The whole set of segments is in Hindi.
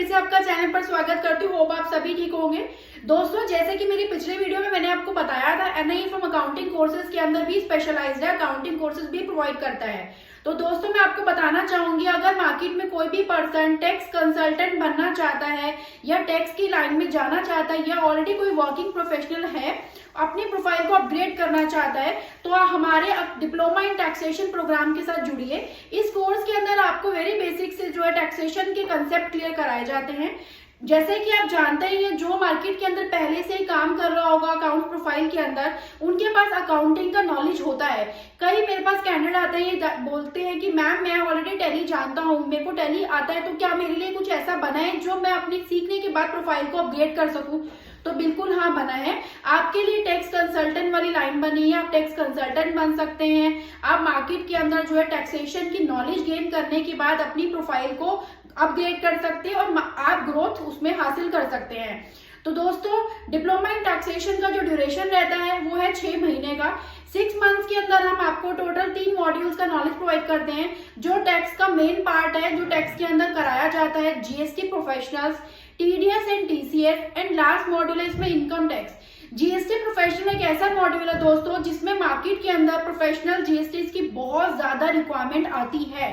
से आपका चैनल पर स्वागत करती हूँ। होप आप सभी ठीक होंगे। दोस्तों, जैसे कि मेरी पिछले वीडियो में मैंने आपको बताया था, NIFM अकाउंटिंग कोर्सेज के अंदर भी स्पेशलाइज्ड है, अकाउंटिंग कोर्सेज भी प्रोवाइड करता है। तो दोस्तों, मैं आपको बताना चाहूंगी, अगर मार्केट में कोई भी पर्सन टैक्स कंसल्टेंट बनना चाहता है या टैक्स की लाइन में जाना चाहता है या ऑलरेडी कोई वर्किंग प्रोफेशनल है, अपनी प्रोफाइल को अपग्रेड करना चाहता है, तो आप हमारे डिप्लोमा इन टैक्सेशन प्रोग्राम के साथ जुड़िए। इस कोर्स के अंदर आपको वेरी बेसिक से जो है टैक्सेशन के कंसेप्ट क्लियर कराए जाते हैं। जैसे कि आप जानते ही हैं, जो मार्केट के अंदर पहले से ही काम कर रहा होगा अकाउंट प्रोफाइल के अंदर, उनके पास अकाउंटिंग का नॉलेज होता है। कई मेरे पास कैंडिडेट आते हैं, बोलते हैं कि मैम मैं ऑलरेडी टैली जानता हूँ, मेरे को टैली आता है, तो क्या मेरे लिए कुछ ऐसा बना है जो मैं अपनी सीखने के बाद प्रोफाइल को अपग्रेड कर सकूँ? तो बिल्कुल हाँ, बना है। आपके लिए टैक्स कंसल्टेंट वाली लाइन बनी है, आप टैक्स कंसल्टेंट बन सकते हैं। आप मार्केट के अंदर जो है टैक्सेशन की नॉलेज गेन करने के बाद अपनी प्रोफाइल को अपग्रेड कर सकते हैं और आप ग्रोथ उसमें हासिल कर सकते हैं। तो दोस्तों, डिप्लोमा इन टैक्सेशन का जो ड्यूरेशन रहता है वो है 6 महीने का। 6 मंथ्स के अंदर हम आपको टोटल 3 मॉड्यूल्स का नॉलेज प्रोवाइड करते हैं। जो टैक्स का मेन पार्ट है, जो टैक्स के अंदर कराया जाता है, GST professionals, TDS and TCS, and last module है इसमें इनकम टैक्स। GST प्रोफेशनल एक ऐसा मॉड्यूल है दोस्तों, जिसमें मार्केट के अंदर प्रोफेशनल GST की बहुत ज्यादा रिक्वायरमेंट आती है।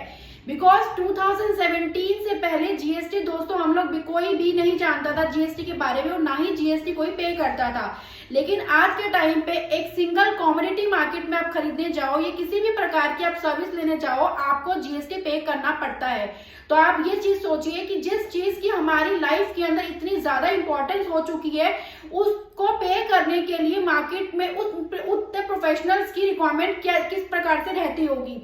बिकॉज 2017 से पहले GST दोस्तों हम लोग कोई भी नहीं जानता था GST के बारे में, और ना ही GST कोई पे करता था। लेकिन आज के टाइम पे एक सिंगल कॉमोडिटी मार्केट में आप खरीदने जाओ या किसी भी प्रकार की आप सर्विस लेने जाओ, आपको GST पे करना पड़ता है। तो आप ये चीज सोचिए कि जिस चीज की हमारी लाइफ के अंदर इतनी ज्यादा इंपॉर्टेंस हो चुकी है, उसको पे करने के लिए मार्केट में उतने प्रोफेशनल्स की रिक्वायरमेंट किस प्रकार से रहती होगी।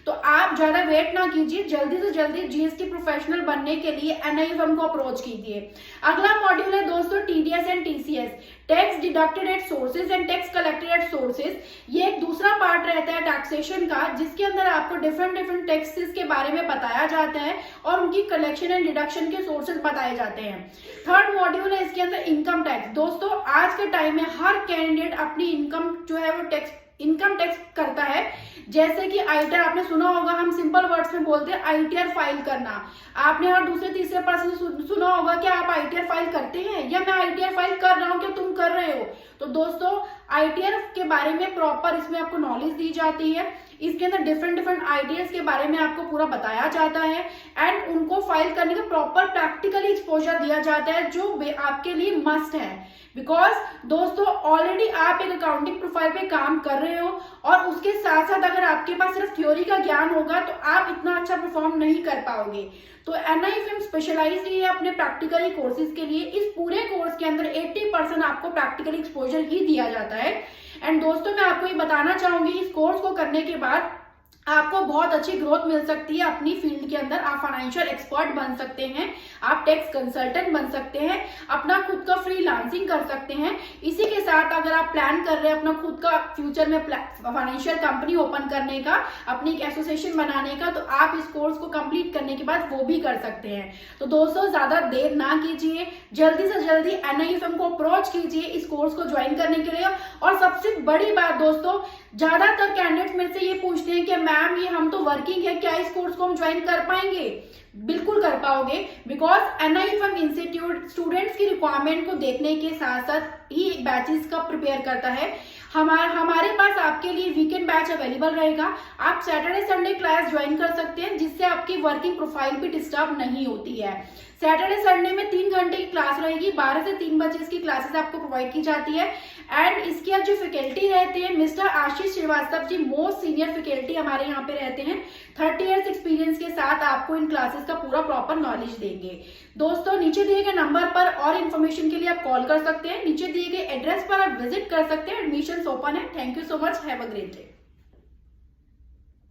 तो आप ज्यादा वेट ना कीजिए, जल्दी से जल्दी GST प्रोफेशनल बनने के लिए NIFM को अप्रोच कीजिए। अगला मॉड्यूल है दोस्तों TDS and TCS, tax deducted at sources and tax collected at sources. ये एक दूसरा पार्ट रहता है टैक्सेशन का, जिसके अंदर आपको डिफरेंट टैक्सेस के बारे में बताया जाता है और उनकी कलेक्शन एंड डिडक्शन के सोर्सेज बताए जाते हैं। थर्ड मॉड्यूल है इसके अंदर इनकम टैक्स। दोस्तों, आज के टाइम में हर कैंडिडेट अपनी इनकम जो है वो इनकम टैक्स करता है। जैसे कि ITR आपने सुना होगा, हम सिंपल वर्ड्स में बोलते हैं ITR फाइल करना। आपने हर दूसरे तीसरे पर्सन सुना होगा कि आप ITR फाइल करते हैं, या मैं ITR फाइल कर रहा हूं, क्या तुम कर रहे हो? तो दोस्तों, ITR के बारे में प्रॉपर इसमें आपको नॉलेज दी जाती है। इसके अंदर डिफरेंट ITRs के बारे में आपको पूरा बताया जाता है एंड उनको फाइल करने का प्रॉपर प्रैक्टिकली एक्सपोजर दिया जाता है, जो आपके लिए मस्ट है। बिकॉज दोस्तों, ऑलरेडी आप एक अकाउंटिंग प्रोफाइल पे काम कर रहे हो और उसके साथ साथ अगर आपके पास सिर्फ थ्योरी का ज्ञान होगा तो आप इतना अच्छा परफॉर्म नहीं कर पाओगे। तो NIFM स्पेशलाइज्ड है अपने प्रैक्टिकली कोर्सेज के लिए। इस पूरे कोर्स के अंदर 80% आपको प्रैक्टिकली एक्सपोजर ही दिया जाता है। एंड दोस्तों, मैं आपको ये बताना चाहूंगी, इस कोर्स को करने के बाद आपको बहुत अच्छी ग्रोथ मिल सकती है अपनी फील्ड के अंदर। आप फाइनेंशियल एक्सपर्ट बन सकते हैं, आप टैक्स कंसल्टेंट बन सकते हैं, अपना खुद का फ्रीलांसिंग कर सकते हैं। इसी के साथ अगर आप प्लान कर रहे हैं अपना खुद का फ्यूचर में फाइनेंशियल कंपनी ओपन करने का, अपनी एक एसोसिएशन बनाने का, तो आप इस कोर्स को कंप्लीट करने के बाद वो भी कर सकते हैं। तो दोस्तों, ज्यादा देर ना कीजिए, जल्दी से जल्दी NIFM को अप्रोच कीजिए इस कोर्स को ज्वाइन करने के लिए। और सबसे बड़ी बात दोस्तों, ज्यादातर कैंडिडेट्स में से ये पूछते हैं कि मैम ये हम तो वर्किंग है, क्या इस कोर्स को हम ज्वाइन कर पाएंगे? बिल्कुल कर पाओगे। बिकॉज NIFM इंस्टीट्यूट स्टूडेंट्स की रिक्वायरमेंट को देखने के साथ साथ ही बैचेस का प्रिपेयर करता है। हमारे पास आपके लिए वीकेंड बैच अवेलेबल रहेगा। आप सैटरडे संडे क्लास ज्वाइन कर सकते हैं, जिससे आपकी वर्किंग प्रोफाइल भी डिस्टर्ब नहीं होती है। सैटरडे संडे में 3 घंटे की क्लास रहेगी, 12 से 3 बजे इसकी क्लासेस आपको प्रोवाइड की जाती है। एंड इसके जो फैकल्टी रहते हैं, मिस्टर आशीष Srivastava ji most senior faculty हमारे यहाँ पे रहते हैं। 30 इयर्स एक्सपीरियंस के साथ आपको इन क्लासेस का पूरा प्रॉपर नॉलेज देंगे। दोस्तों, नीचे दिए गए नंबर पर और इन्फॉर्मेशन के लिए आप कॉल कर सकते हैं। नीचे दिए गए एड्रेस पर आप विजिट कर सकते हैं। एडमिशन ओपन है। Thank you so much. Have a great day.